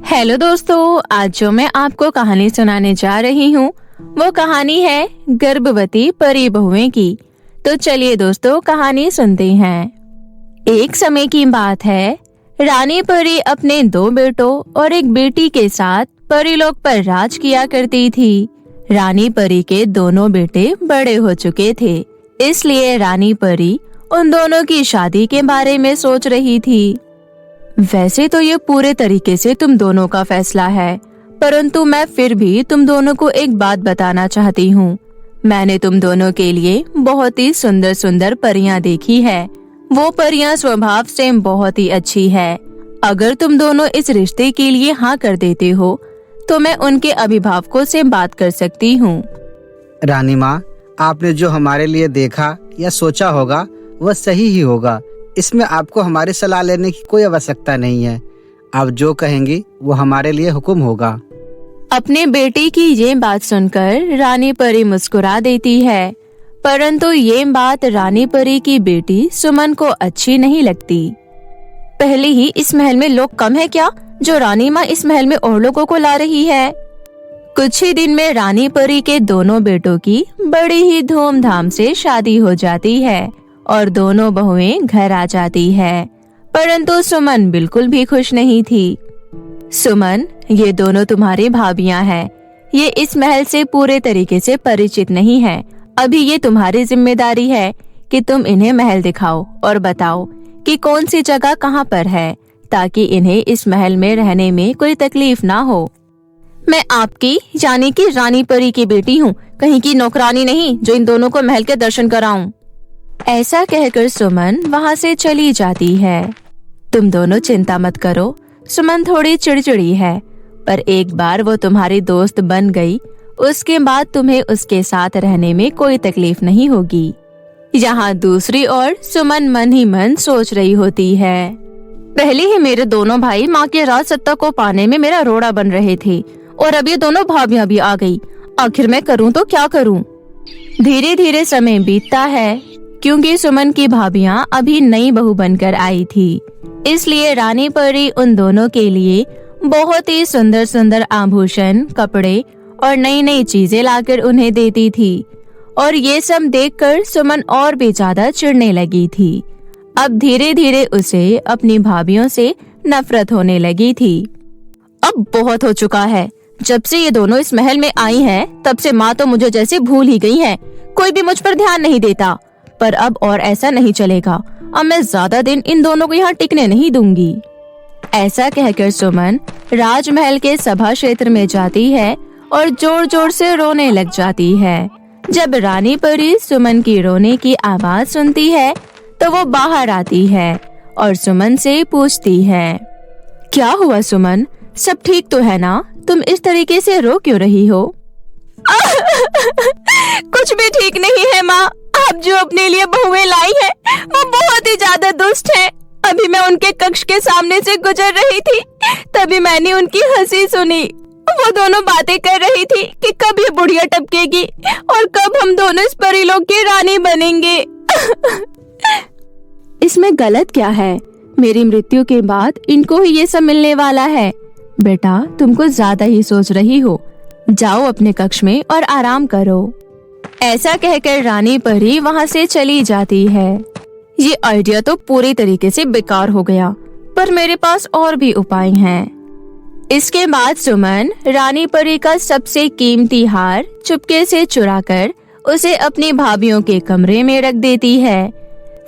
Hello दोस्तों, आज जो मैं आपको कहानी सुनाने जा रही हूँ वो कहानी है गर्भवती परी बहुएं की। तो चलिए दोस्तों, कहानी सुनते हैं। एक समय की बात है, रानी परी अपने 2 बेटों और एक बेटी के साथ परीलोक पर राज किया करती थी। रानी परी के दोनों बेटे बड़े हो चुके थे, इसलिए रानी परी उन दोनों की शादी के बारे में सोच रही थी। वैसे तो ये पूरे तरीके से तुम दोनों का फैसला है, परंतु मैं फिर भी तुम दोनों को एक बात बताना चाहती हूँ। मैंने तुम दोनों के लिए बहुत ही सुंदर सुंदर परियां देखी है। वो परियां स्वभाव से बहुत ही अच्छी है। अगर तुम दोनों इस रिश्ते के लिए हाँ कर देते हो तो मैं उनके अभिभावकों से बात कर सकती हूँ। रानी माँ, आपने जो हमारे लिए देखा या सोचा होगा वह सही ही होगा। इसमें आपको हमारी सलाह लेने की कोई आवश्यकता नहीं है। आप जो कहेंगी वो हमारे लिए हुक्म होगा। अपने बेटे की ये बात सुनकर रानी परी मुस्कुरा देती है, परंतु ये बात रानी परी की बेटी सुमन को अच्छी नहीं लगती। पहले ही इस महल में लोग कम है क्या, जो रानी माँ इस महल में और लोगों को ला रही है। कुछ ही दिन में रानी परी के दोनों बेटों की बड़ी ही धूमधाम से शादी हो जाती है और दोनों बहुएं घर आ जाती है, परंतु सुमन बिल्कुल भी खुश नहीं थी। सुमन, ये दोनों तुम्हारी भाभियां हैं। ये इस महल से पूरे तरीके से परिचित नहीं है। अभी ये तुम्हारी जिम्मेदारी है कि तुम इन्हें महल दिखाओ और बताओ कि कौन सी जगह कहाँ पर है, ताकि इन्हें इस महल में रहने में कोई तकलीफ ना हो। मैं आपकी यानी कि रानी परी की बेटी हूँ, कहीं की नौकरानी नहीं जो इन दोनों को महल के दर्शन कराऊं। ऐसा कहकर सुमन वहाँ से चली जाती है। तुम दोनों चिंता मत करो, सुमन थोड़ी चिड़चिड़ी है, पर एक बार वो तुम्हारी दोस्त बन गई, उसके बाद तुम्हें उसके साथ रहने में कोई तकलीफ नहीं होगी। यहाँ दूसरी ओर सुमन मन ही मन सोच रही होती है। पहले ही मेरे दोनों भाई माँ के राज सत्ता को पाने में मेरा रोड़ा बन रहे थे और अब ये दोनों भाभियां भी आ गई। आखिर मैं करूँ तो क्या करूँ। धीरे धीरे समय बीतता है, क्योंकि सुमन की भाभियां अभी नई बहू बनकर आई थी, इसलिए रानी परी उन दोनों के लिए बहुत ही सुंदर सुंदर आभूषण, कपड़े और नई नई चीजें लाकर उन्हें देती थी। और ये सब देखकर सुमन और भी ज्यादा चिढ़ने लगी थी। अब धीरे धीरे उसे अपनी भाभियों से नफरत होने लगी थी। अब बहुत हो चुका है, जब से ये दोनों इस महल में आई हैं, तब से माँ तो मुझे जैसे भूल ही गई है। कोई भी मुझ पर ध्यान नहीं देता। पर अब और ऐसा नहीं चलेगा। अब मैं ज्यादा दिन इन दोनों को यहाँ टिकने नहीं दूंगी। ऐसा कहकर सुमन राजमहल के सभा क्षेत्र में जाती है और जोर जोर से रोने लग जाती है। जब रानी परी सुमन की रोने की आवाज सुनती है तो वो बाहर आती है और सुमन से पूछती है, क्या हुआ सुमन, सब ठीक तो है ना? तुम इस तरीके से रो क्यों रही हो? कुछ भी ठीक नहीं है माँ। आप जो अपने लिए बहुएं लाई हैं, वो बहुत ही ज्यादा दुष्ट हैं। अभी मैं उनके कक्ष के सामने से गुजर रही थी, तभी मैंने उनकी हंसी सुनी। वो दोनों बातें कर रही थी कि कब ये बुढ़िया टपकेगी और कब हम दोनों इस परीलोक की रानी बनेंगे। इसमें गलत क्या है? मेरी मृत्यु के बाद इनको ही ये सब मिलने वाला है। बेटा, तुम कुछ ज्यादा ही सोच रही हो। जाओ अपने कक्ष में और आराम करो। ऐसा कहकर रानी परी वहाँ से चली जाती है। ये आइडिया तो पूरी तरीके से बेकार हो गया, पर मेरे पास और भी उपाय हैं। इसके बाद सुमन रानी परी का सबसे कीमती हार चुपके से चुराकर उसे अपनी भाभियों के कमरे में रख देती है।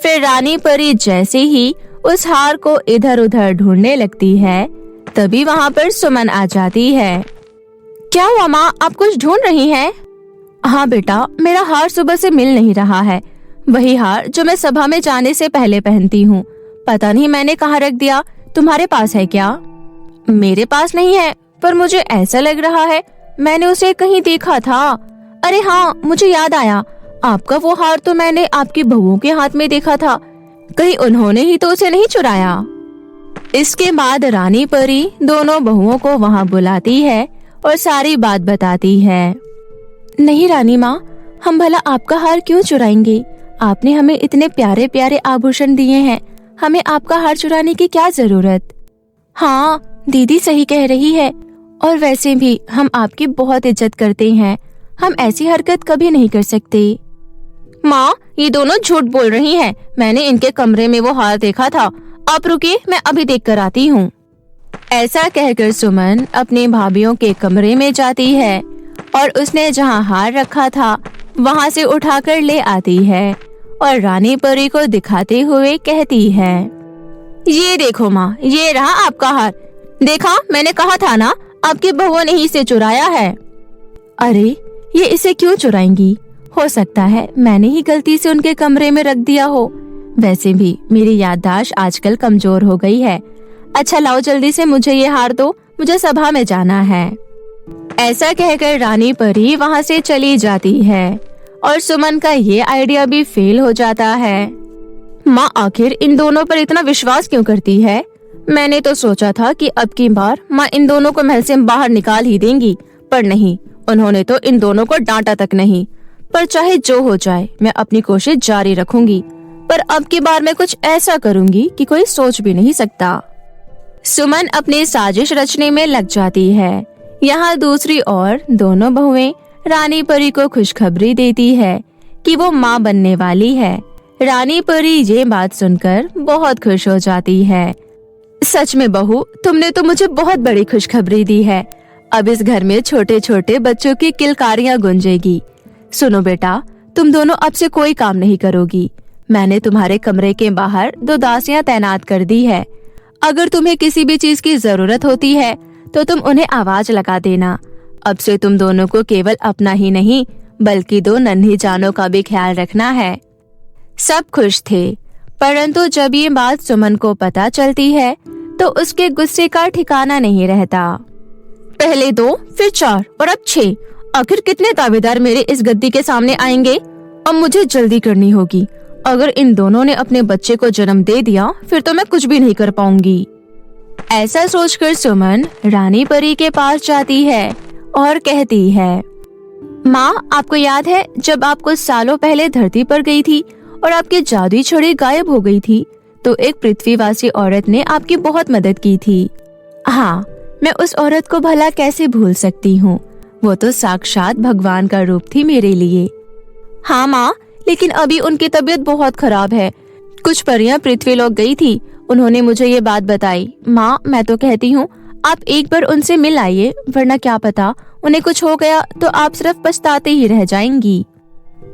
फिर रानी परी जैसे ही उस हार को इधर उधर ढूंढने लगती है, तभी वहाँ पर सुमन आ जाती है। क्या हुआ माँ, आप कुछ ढूंढ रही हैं? हाँ बेटा, मेरा हार सुबह से मिल नहीं रहा है। वही हार जो मैं सभा में जाने से पहले पहनती हूँ। पता नहीं मैंने कहाँ रख दिया। तुम्हारे पास है क्या? मेरे पास नहीं है, पर मुझे ऐसा लग रहा है मैंने उसे कहीं देखा था। अरे हाँ, मुझे याद आया, आपका वो हार तो मैंने आपकी बहुओं के हाथ में देखा था। कहीं उन्होंने ही तो उसे नहीं चुराया? इसके बाद रानी परी दोनों बहुओं को वहाँ बुलाती है और सारी बात बताती है। नहीं रानी माँ, हम भला आपका हार क्यों चुराएंगे? आपने हमें इतने प्यारे प्यारे आभूषण दिए हैं, हमें आपका हार चुराने की क्या जरूरत? हाँ, दीदी सही कह रही है, और वैसे भी हम आपकी बहुत इज्जत करते हैं, हम ऐसी हरकत कभी नहीं कर सकते। माँ, ये दोनों झूठ बोल रही हैं। मैंने इनके कमरे में वो हार देखा था। आप रुकिए, मैं अभी देख कर आती हूँ। ऐसा कहकर सुमन अपनी भाभीयों के कमरे में जाती है और उसने जहाँ हार रखा था वहाँ से उठाकर ले आती है और रानी परी को दिखाते हुए कहती है, ये देखो माँ, ये रहा आपका हार। देखा, मैंने कहा था ना, आपकी बहुओं ने ही इसे चुराया है। अरे, ये इसे क्यों चुराएंगी? हो सकता है मैंने ही गलती से उनके कमरे में रख दिया हो। वैसे भी मेरी याददाश्त आजकल कमजोर हो गई है। अच्छा लाओ, जल्दी से मुझे ये हार दो, मुझे सभा में जाना है। ऐसा कहकर रानी परी वहाँ से चली जाती है और सुमन का ये आइडिया भी फेल हो जाता है। माँ, आखिर इन दोनों पर इतना विश्वास क्यों करती है? मैंने तो सोचा था कि अब की बार माँ इन दोनों को महल से बाहर निकाल ही देंगी, पर नहीं, उन्होंने तो इन दोनों को डांटा तक नहीं। पर चाहे जो हो जाए, मैं अपनी कोशिश जारी रखूंगी, पर अब की बार मैं कुछ ऐसा करूंगी कि कोई सोच भी नहीं सकता। सुमन अपनी साजिश रचने में लग जाती है। यहाँ दूसरी ओर दोनों बहुएं रानी परी को खुशखबरी देती है कि वो माँ बनने वाली है। रानी परी ये बात सुनकर बहुत खुश हो जाती है। सच में बहू, तुमने तो मुझे बहुत बड़ी खुशखबरी दी है। अब इस घर में छोटे छोटे बच्चों की किलकारियां गूंजेगी। सुनो बेटा, तुम दोनों अब से कोई काम नहीं करोगी। मैंने तुम्हारे कमरे के बाहर 2 दासियां तैनात कर दी है। अगर तुम्हें किसी भी चीज की जरूरत होती है तो तुम उन्हें आवाज लगा देना। अब से तुम दोनों को केवल अपना ही नहीं बल्कि 2 नन्ही जानों का भी ख्याल रखना है। सब खुश थे, परंतु जब ये बात सुमन को पता चलती है तो उसके गुस्से का ठिकाना नहीं रहता। पहले 2, फिर 4 और अब 6। आखिर कितने दावेदार मेरे इस गद्दी के सामने आएंगे? अब मुझे जल्दी करनी होगी। अगर इन दोनों ने अपने बच्चे को जन्म दे दिया फिर तो मैं कुछ भी नहीं कर पाऊंगी। ऐसा सोचकर सुमन रानी परी के पास जाती है और कहती है, माँ, आपको याद है जब आप कुछ सालों पहले धरती पर गई थी और आपकी जादुई छड़ी गायब हो गई थी, तो एक पृथ्वीवासी औरत ने आपकी बहुत मदद की थी। हाँ, मैं उस औरत को भला कैसे भूल सकती हूँ। वो तो साक्षात भगवान का रूप थी मेरे लिए। हाँ माँ, लेकिन अभी उनकी तबीयत बहुत खराब है। कुछ परियां पृथ्वीलोक गई थी, उन्होंने मुझे ये बात बताई। माँ, मैं तो कहती हूँ आप एक बार उनसे मिल आइए, वरना क्या पता उन्हें कुछ हो गया तो आप सिर्फ पछताते ही रह जाएंगी।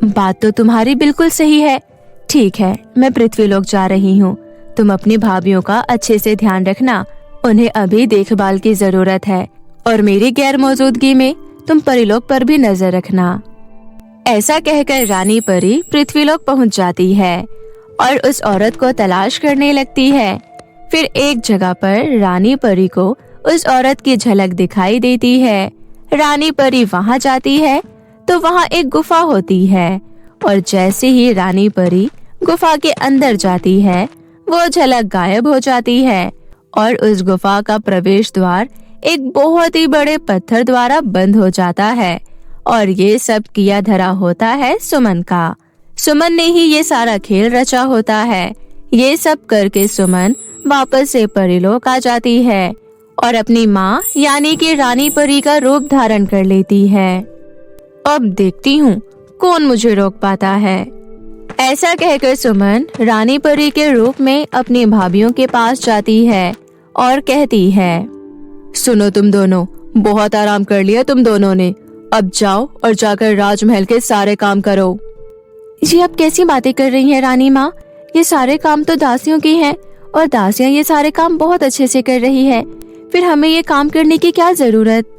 बात तो तुम्हारी बिल्कुल सही है। ठीक है, मैं पृथ्वीलोक जा रही हूँ। तुम अपनी भाभीयों का अच्छे से ध्यान रखना, उन्हें अभी देखभाल की जरूरत है, और मेरी गैर मौजूदगी में तुम परीलोक पर भी नजर रखना। ऐसा कहकर रानी परी पृथ्वीलोक पहुँच जाती है और उस औरत को तलाश करने लगती है। फिर एक जगह पर रानी परी को उस औरत की झलक दिखाई देती है। रानी परी वहाँ जाती है तो वहाँ एक गुफा होती है, और जैसे ही रानी परी गुफा के अंदर जाती है वो झलक गायब हो जाती है और उस गुफा का प्रवेश द्वार एक बहुत ही बड़े पत्थर द्वारा बंद हो जाता है। और ये सब किया धरा होता है सुमन का। सुमन ने ही ये सारा खेल रचा होता है। ये सब करके सुमन वापस से परीलोक आ जाती है और अपनी माँ यानी कि रानी परी का रूप धारण कर लेती है। अब देखती हूँ कौन मुझे रोक पाता है। ऐसा कहकर सुमन रानी परी के रूप में अपनी भाभीयों के पास जाती है और कहती है, सुनो तुम दोनों, बहुत आराम कर लिया तुम दोनों ने। अब जाओ और जाकर राजमहल के सारे काम करो। जी आप कैसी बातें कर रही हैं रानी माँ? ये सारे काम तो दासियों के हैं और दासियाँ ये सारे काम बहुत अच्छे से कर रही है, फिर हमें ये काम करने की क्या जरूरत?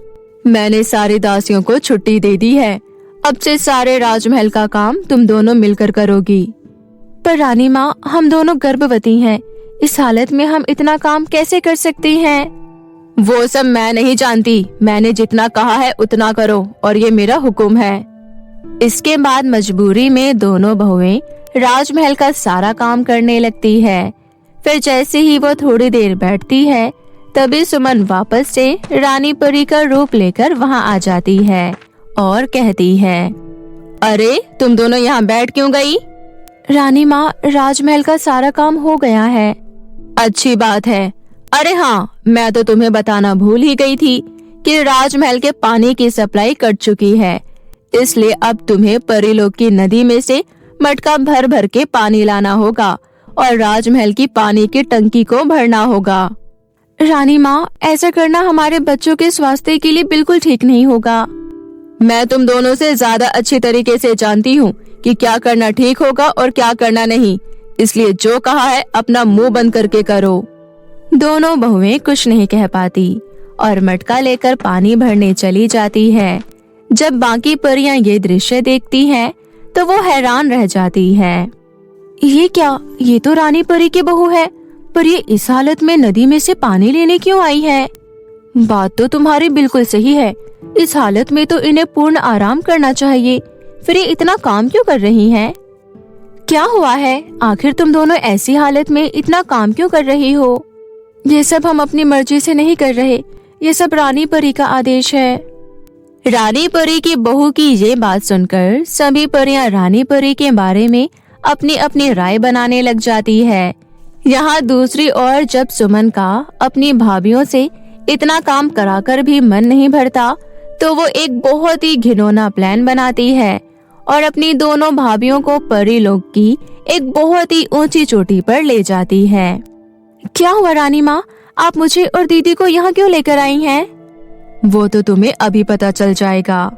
मैंने सारी दासियों को छुट्टी दे दी है। अब से सारे राजमहल का काम तुम दोनों मिलकर करोगी। पर रानी माँ, हम दोनों गर्भवती हैं, इस हालत में हम इतना काम कैसे कर सकती हैं? वो सब मैं नहीं जानती, मैंने जितना कहा है उतना करो और ये मेरा हुक्म है। इसके बाद मजबूरी में दोनों बहुएं राजमहल का सारा काम करने लगती है। फिर जैसे ही वो थोड़ी देर बैठती है तभी सुमन वापस से रानी परी का रूप लेकर वहाँ आ जाती है और कहती है, अरे तुम दोनों यहाँ बैठ क्यों गई? रानी माँ, राजमहल का सारा काम हो गया है। अच्छी बात है, अरे हाँ, मैं तो तुम्हें बताना भूल ही गई थी कि राजमहल के पानी की सप्लाई कट चुकी है, इसलिए अब तुम्हें परीलोक की नदी में से मटका भर भर के पानी लाना होगा और राजमहल की पानी की टंकी को भरना होगा। रानी माँ, ऐसा करना हमारे बच्चों के स्वास्थ्य के लिए बिल्कुल ठीक नहीं होगा। मैं तुम दोनों से ज्यादा अच्छी तरीके से जानती हूँ कि क्या करना ठीक होगा और क्या करना नहीं, इसलिए जो कहा है अपना मुंह बंद करके करो। दोनों बहुएं कुछ नहीं कह पाती और मटका लेकर पानी भरने चली जाती है। जब बाकी परियां ये दृश्य देखती हैं, तो वो हैरान रह जाती है। ये क्या? ये तो रानी परी की बहू है, पर ये इस हालत में नदी में से पानी लेने क्यों आई है? बात तो तुम्हारी बिल्कुल सही है, इस हालत में तो इन्हें पूर्ण आराम करना चाहिए, फिर ये इतना काम क्यों कर रही हैं? क्या हुआ है? आखिर तुम दोनों ऐसी हालत में इतना काम क्यों कर रही हो? ये सब हम अपनी मर्जी से नहीं कर रहे, ये सब रानी परी का आदेश है। रानी परी की बहू की ये बात सुनकर सभी परियां रानी परी के बारे में अपनी अपनी राय बनाने लग जाती है। यहाँ दूसरी ओर जब सुमन का अपनी भाभीयों से इतना काम कराकर भी मन नहीं भरता, तो वो एक बहुत ही घिनौना प्लान बनाती है और अपनी दोनों भाभीयों को परीलोक की एक बहुत ही ऊंची चोटी पर ले जाती है। क्या हुआ रानी माँ, आप मुझे और दीदी को यहाँ क्यों लेकर आई हैं? वो तो तुम्हें अभी पता चल जाएगा।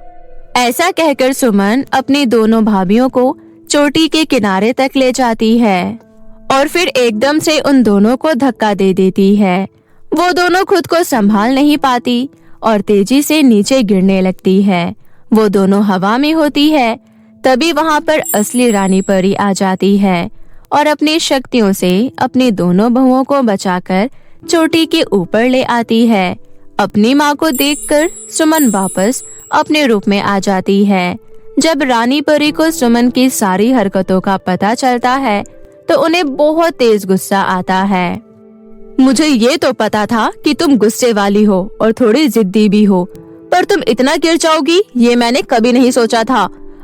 ऐसा कहकर सुमन अपनी दोनों भाभीयों को चोटी के किनारे तक ले जाती है और फिर एकदम से उन दोनों को धक्का दे देती है। वो दोनों खुद को संभाल नहीं पाती और तेजी से नीचे गिरने लगती है। वो दोनों हवा में होती है, तभी वहाँ पर असली रानी परी आ जाती है और अपनी शक्तियों से अपनी दोनों बहुओं को बचाकर चोटी के ऊपर ले आती है। अपनी माँ को देखकर सुमन वापस अपने रूप में आ जाती है। जब रानी परी को सुमन की सारी हरकतों का पता चलता है, तो उन्हें बहुत तेज गुस्सा आता है। मुझे ये तो पता था कि तुम गुस्से वाली हो और थोड़ी जिद्दी भी हो, पर तुम इतना गिर जाओगी ये मैंने कभी नहीं सोचा था।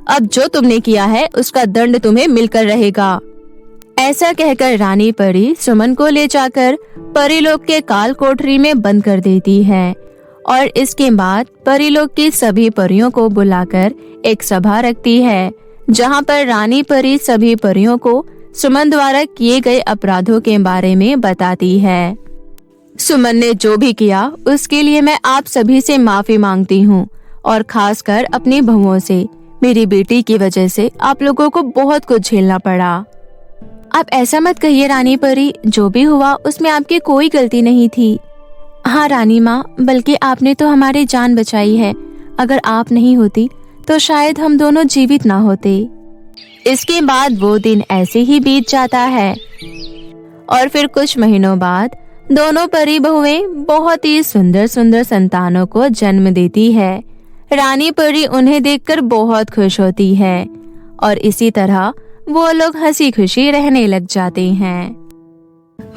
अब जो तुमने किया है उसका दंड तुम्हें मिलकर रहेगा। ऐसा कहकर रानी परी सुमन को ले जाकर परीलोक के काल कोठरी में बंद कर देती है और इसके बाद परीलोक की सभी परियों को बुलाकर एक सभा रखती है, जहां पर रानी परी सभी परियों को सुमन द्वारा किए गए अपराधों के बारे में बताती है। सुमन ने जो भी किया उसके लिए मैं आप सभी से माफी मांगती हूँ और खासकर अपनी बहुओं से। मेरी बेटी की वजह से आप लोगों को बहुत कुछ झेलना पड़ा। आप ऐसा मत कहिए रानी परी, जो भी हुआ उसमें आपकी कोई गलती नहीं थी। हाँ रानी माँ, बल्कि आपने तो हमारी जान बचाई है। अगर आप नहीं होती तो शायद हम दोनों जीवित ना होते। इसके बाद वो दिन ऐसे ही बीत जाता है और फिर कुछ महीनों बाद दोनों परी बहुएं बहुत ही सुंदर सुंदर संतानों को जन्म देती है। रानी परी उन्हें देखकर बहुत खुश होती है और इसी तरह वो लोग हंसी खुशी रहने लग जाते हैं।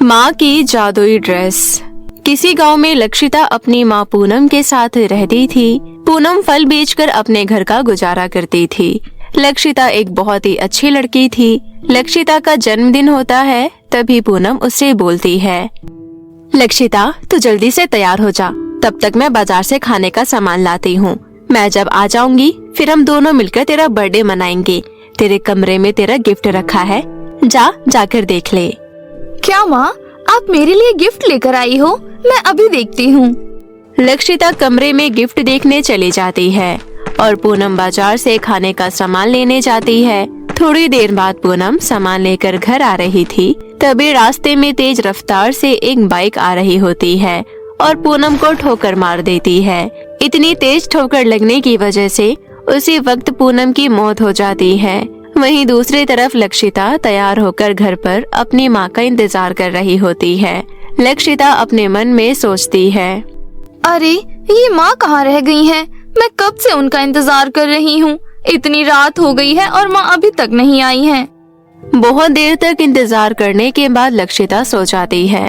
माँ की जादुई ड्रेस। किसी गांव में लक्षिता अपनी माँ पूनम के साथ रहती थी। पूनम फल बेचकर अपने घर का गुजारा करती थी। लक्षिता एक बहुत ही अच्छी लड़की थी। लक्षिता का जन्मदिन होता है, तभी पूनम उससे बोलती है, लक्षिता तू जल्दी से तैयार हो जा, तब तक मैं बाजार से खाने का सामान लाती हूँ। मैं जब आ जाऊंगी फिर हम दोनों मिलकर तेरा बर्थडे मनाएंगे। तेरे कमरे में तेरा गिफ्ट रखा है, जाकर देख ले। क्या माँ, आप मेरे लिए गिफ्ट लेकर आई हो? मैं अभी देखती हूँ। लक्षिता कमरे में गिफ्ट देखने चली जाती है और पूनम बाजार से खाने का सामान लेने जाती है। थोड़ी देर बाद पूनम सामान लेकर घर आ रही थी, तभी रास्ते में तेज रफ्तार से एक बाइक आ रही होती है और पूनम को ठोकर मार देती है। इतनी तेज ठोकर लगने की वजह से उसी वक्त पूनम की मौत हो जाती है। वहीं दूसरी तरफ लक्षिता तैयार होकर घर पर अपनी माँ का इंतजार कर रही होती है। लक्षिता अपने मन में सोचती है, अरे ये माँ कहाँ रह गई हैं? मैं कब से उनका इंतजार कर रही हूँ। इतनी रात हो गई है और माँ अभी तक नहीं आई हैं। बहुत देर तक इंतजार करने के बाद लक्षिता सो जाती है।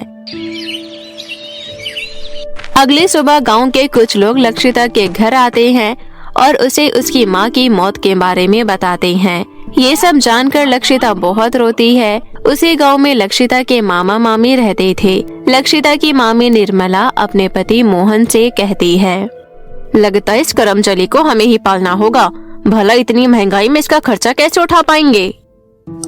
अगली सुबह गांव के कुछ लोग लक्षिता के घर आते हैं और उसे उसकी माँ की मौत के बारे में बताते हैं। ये सब जानकर लक्षिता बहुत रोती है उसी गांव में लक्षिता के मामा मामी रहते थे। लक्षिता की मामी निर्मला अपने पति मोहन से कहती है, लगता है इस कर्मचारी को हमें ही पालना होगा। भला इतनी महंगाई में इसका खर्चा कैसे उठा पाएंगे।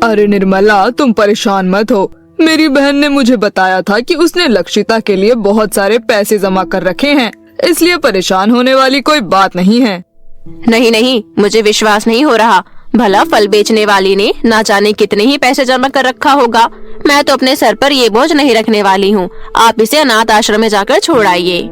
अरे निर्मला, तुम परेशान मत हो। मेरी बहन ने मुझे बताया था कि उसने लक्षिता के लिए बहुत सारे पैसे जमा कर रखे हैं, इसलिए परेशान होने वाली कोई बात नहीं है। नहीं नहीं, मुझे विश्वास नहीं हो रहा। भला फल बेचने वाली ने ना जाने कितने ही पैसे जमा कर रखा होगा। मैं तो अपने सर पर ये बोझ नहीं रखने वाली हूँ। आप इसे अनाथ आश्रम में जाकर छोड़ आइए।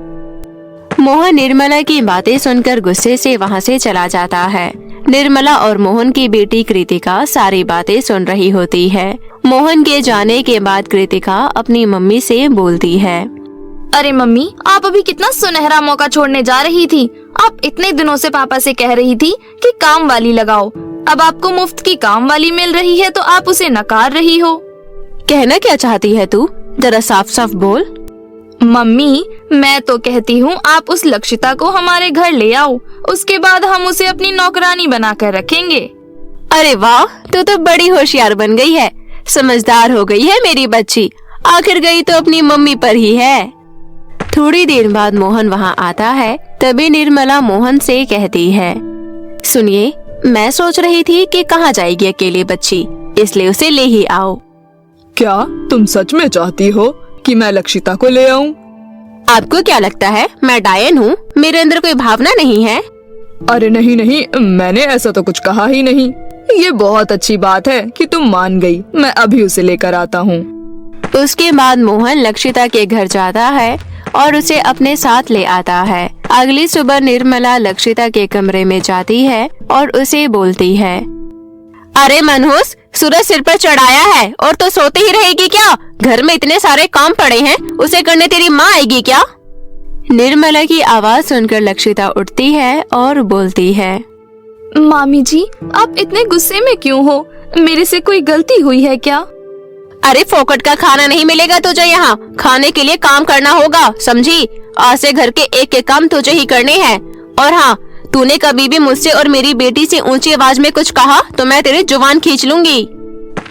मोहन निर्मला की बातें सुनकर गुस्से से वहाँ से चला जाता है। निर्मला और मोहन की बेटी कृतिका सारी बातें सुन रही होती है। मोहन के जाने के बाद कृतिका अपनी मम्मी से बोलती है, अरे मम्मी, आप अभी कितना सुनहरा मौका छोड़ने जा रही थी। आप इतने दिनों से पापा से कह रही थी कि काम वाली लगाओ। अब आपको मुफ्त की काम वाली मिल रही है तो आप उसे नकार रही हो। कहना क्या चाहती है तू? जरा साफ साफ बोल। मम्मी, मैं तो कहती हूँ आप उस लक्षिता को हमारे घर ले आओ। उसके बाद हम उसे अपनी नौकरानी बनाकर रखेंगे। अरे वाह, तू तो बड़ी होशियार बन गई है। समझदार हो गई है मेरी बच्ची। आखिर गई तो अपनी मम्मी पर ही है। थोड़ी देर बाद मोहन वहाँ आता है। तभी निर्मला मोहन से कहती है, सुनिए, मैं सोच रही थी कि कहाँ जाएगी अकेली बच्ची, इसलिए उसे ले ही आओ। क्या तुम सच में चाहती हो कि मैं लक्षिता को ले आऊं? आपको क्या लगता है मैं डायन हूँ? मेरे अंदर कोई भावना नहीं है? अरे नहीं नहीं, मैंने ऐसा तो कुछ कहा ही नहीं। ये बहुत अच्छी बात है कि तुम मान गई। मैं अभी उसे लेकर आता हूँ। उसके बाद मोहन लक्षिता के घर जाता है और उसे अपने साथ ले आता है। अगली सुबह निर्मला लक्षिता के कमरे में जाती है और उसे बोलती है, अरे मनहूस, सूरज सिर पर चढ़ाया है और तो सोती ही रहेगी क्या? घर में इतने सारे काम पड़े हैं, उसे करने तेरी माँ आएगी क्या? निर्मला की आवाज सुनकर लक्षिता उठती है और बोलती है, मामी जी, आप इतने गुस्से में क्यों हो? मेरे से कोई गलती हुई है क्या? अरे फोकट का खाना नहीं मिलेगा तुझे यहाँ। खाने के लिए काम करना होगा, समझी? आज से घर के एक एक काम तुझे ही करने हैं। और हाँ, तूने कभी भी मुझसे और मेरी बेटी से ऊंची आवाज में कुछ कहा तो मैं तेरी जुबान खींच लूंगी।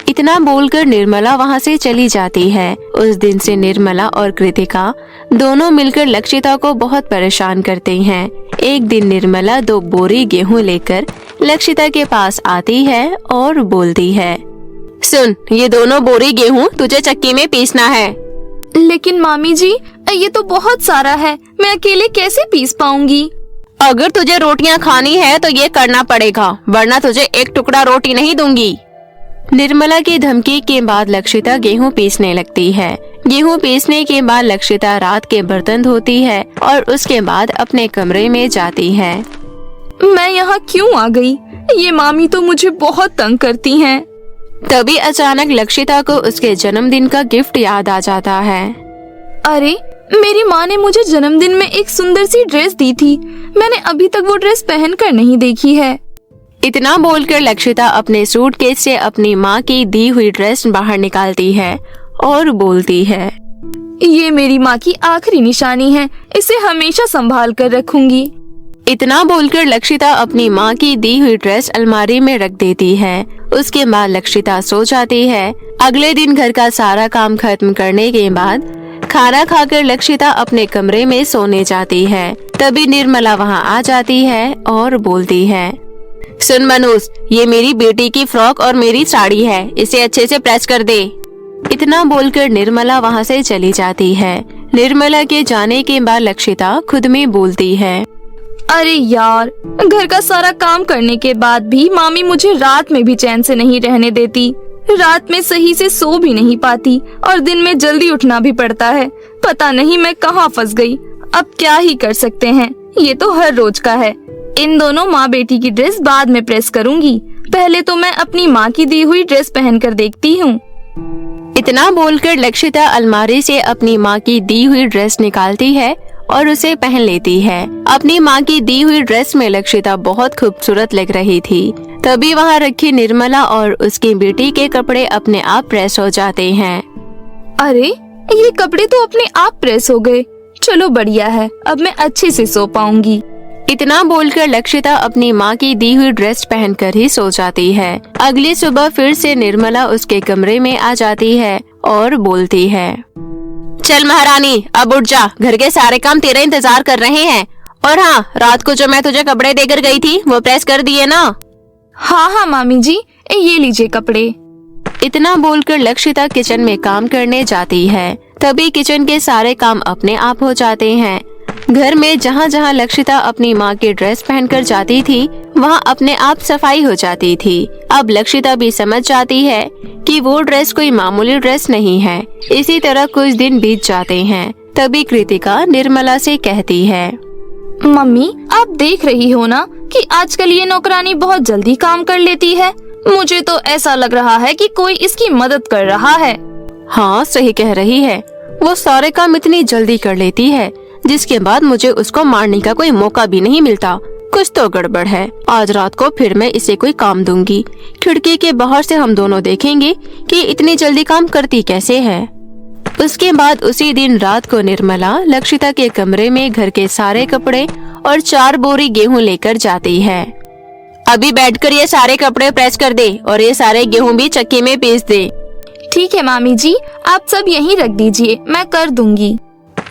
इतना बोलकर निर्मला वहाँ से चली जाती है। उस दिन से निर्मला और कृतिका दोनों मिलकर लक्षिता को बहुत परेशान करते हैं। एक दिन निर्मला 2 बोरी गेहूं लेकर लक्षिता के पास आती है और बोलती है, सुन, ये दोनों बोरी गेहूं तुझे चक्की में पीसना है। लेकिन मामी जी, ये तो बहुत सारा है, मैं अकेले कैसे पीस पाऊंगी? अगर तुझे रोटियां खानी है तो ये करना पड़ेगा, वरना तुझे एक टुकड़ा रोटी नहीं दूंगी। निर्मला की धमकी के बाद लक्षिता गेहूं पीसने लगती है। गेहूं पीसने के बाद लक्षिता रात के बर्तन धोती है और उसके बाद अपने कमरे में जाती है। मैं यहाँ क्यों आ गई? ये मामी तो मुझे बहुत तंग करती हैं। तभी अचानक लक्षिता को उसके जन्मदिन का गिफ्ट याद आ जाता है। अरे, मेरी माँ ने मुझे जन्मदिन में एक सुंदर सी ड्रेस दी थी। मैंने अभी तक वो ड्रेस पहनकर नहीं देखी है। इतना बोलकर लक्षिता अपने सूटकेस से अपनी माँ की दी हुई ड्रेस बाहर निकालती है और बोलती है, ये मेरी माँ की आखिरी निशानी है, इसे हमेशा संभाल कर रखूंगी। इतना बोलकर लक्षिता अपनी माँ की दी हुई ड्रेस अलमारी में रख देती है। उसके बाद लक्षिता सो जाती है। अगले दिन घर का सारा काम खत्म करने के बाद खाना खाकर लक्षिता अपने कमरे में सोने जाती है। तभी निर्मला वहाँ आ जाती है और बोलती है, सुन मनोज, ये मेरी बेटी की फ्रॉक और मेरी साड़ी है, इसे अच्छे से प्रेस कर दे। इतना बोलकर निर्मला वहाँ से चली जाती है। निर्मला के जाने के बाद लक्षिता खुद में बोलती है, अरे यार, घर का सारा काम करने के बाद भी मामी मुझे रात में भी चैन से नहीं रहने देती। रात में सही से सो भी नहीं पाती और दिन में जल्दी उठना भी पड़ता है। पता नहीं मैं कहाँ फंस गई। अब क्या ही कर सकते हैं, ये तो हर रोज का है। इन दोनों माँ बेटी की ड्रेस बाद में प्रेस करूंगी। पहले तो मैं अपनी माँ की दी हुई ड्रेस पहनकर देखती हूँ। इतना बोलकर लक्षिता अलमारी से अपनी माँ की दी हुई ड्रेस निकालती है और उसे पहन लेती है। अपनी माँ की दी हुई ड्रेस में लक्षिता बहुत खूबसूरत लग रही थी। तभी वहाँ रखी निर्मला और उसकी बेटी के कपड़े अपने आप प्रेस हो जाते हैं। अरे, ये कपड़े तो अपने आप प्रेस हो गए। चलो बढ़िया है, अब मैं अच्छे से सो पाऊंगी। इतना बोलकर लक्षिता अपनी माँ की दी हुई ड्रेस पहनकर ही सो जाती है। अगली सुबह फिर से निर्मला उसके कमरे में आ जाती है और बोलती है, चल महारानी, अब उठ जा, घर के सारे काम तेरा इंतजार कर रहे हैं। और हाँ, रात को जो मैं तुझे कपड़े देकर गई थी वो प्रेस कर दिए ना? हाँ हाँ मामी जी, ये लीजिए कपड़े। इतना बोलकर लक्षिता किचन में काम करने जाती है। तभी किचन के सारे काम अपने आप हो जाते हैं। घर में जहाँ जहाँ लक्षिता अपनी माँ की ड्रेस पहनकर जाती थी वहाँ अपने आप सफाई हो जाती थी। अब लक्षिता भी समझ जाती है कि वो ड्रेस कोई मामूली ड्रेस नहीं है। इसी तरह कुछ दिन बीत जाते हैं। तभी कृतिका निर्मला से कहती है, मम्मी, आप देख रही हो ना कि आजकल ये नौकरानी बहुत जल्दी काम कर लेती है। मुझे तो ऐसा लग रहा है कि कोई इसकी मदद कर रहा है। हाँ, सही कह रही है। वो सारे काम इतनी जल्दी कर लेती है जिसके बाद मुझे उसको मारने का कोई मौका भी नहीं मिलता। कुछ तो गड़बड़ है। आज रात को फिर मैं इसे कोई काम दूंगी। खिड़की के बाहर से हम दोनों देखेंगे कि इतनी जल्दी काम करती कैसे है। उसके बाद उसी दिन रात को निर्मला लक्षिता के कमरे में घर के सारे कपड़े और 4 बोरी गेहूं लेकर जाती है। अभी बैठकर ये सारे कपड़े प्रेस कर दे और ये सारे गेहूं भी चक्की में पीस दे। ठीक है मामी जी, आप सब यहीं रख दीजिए, मैं कर दूंगी।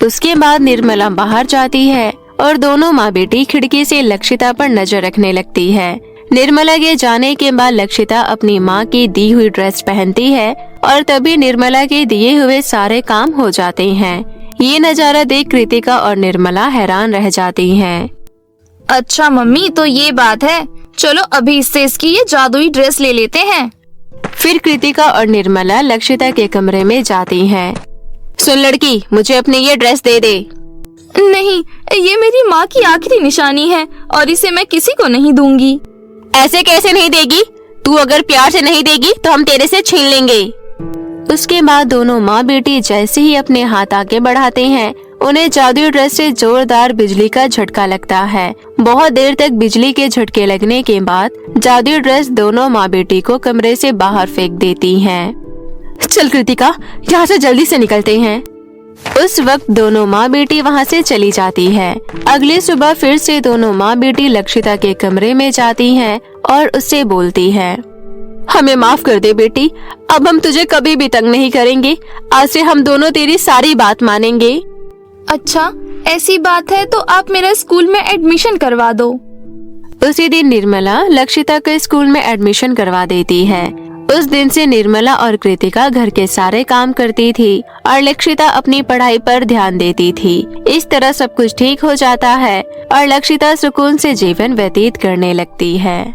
उसके बाद निर्मला बाहर जाती है और दोनों माँ बेटी खिड़की से लक्षिता पर नजर रखने लगती है। निर्मला के जाने के बाद लक्षिता अपनी माँ की दी हुई ड्रेस पहनती है और तभी निर्मला के दिए हुए सारे काम हो जाते हैं। ये नजारा देख कृतिका और निर्मला हैरान रह जाती हैं। अच्छा मम्मी, तो ये बात है। चलो अभी इससे इसकी ये जादुई ड्रेस ले लेते हैं। फिर कृतिका और निर्मला लक्षिता के कमरे में जाती हैं। सुन लड़की, मुझे अपनी ये ड्रेस दे दे। नहीं, ये मेरी माँ की आखिरी निशानी है और इसे मैं किसी को नहीं दूंगी। ऐसे कैसे नहीं देगी? तू अगर प्यार से नहीं देगी तो हम तेरे से छीन लेंगे। उसके बाद दोनों माँ बेटी जैसे ही अपने हाथ आगे बढ़ाते हैं उन्हें जादुई ड्रेस से जोरदार बिजली का झटका लगता है। बहुत देर तक बिजली के झटके लगने के बाद जादुई ड्रेस दोनों माँ बेटी को कमरे से बाहर फेंक देती हैं। चल कृतिका, यहाँ से जल्दी से निकलते हैं। उस वक्त दोनों माँ बेटी वहाँ से चली जाती है। अगली सुबह फिर से दोनों माँ बेटी लक्षिता के कमरे में जाती हैं और उससे बोलती है, हमें माफ कर दे बेटी, अब हम तुझे कभी भी तंग नहीं करेंगे। आज से हम दोनों तेरी सारी बात मानेंगे। अच्छा, ऐसी बात है तो आप मेरा स्कूल में एडमिशन करवा दो। उसी दिन निर्मला लक्षिता के स्कूल में एडमिशन करवा देती है। उस दिन से निर्मला और कृतिका घर के सारे काम करती थी और लक्षिता अपनी पढ़ाई पर ध्यान देती थी। इस तरह सब कुछ ठीक हो जाता है और लक्षिता सुकून से जीवन व्यतीत करने लगती है।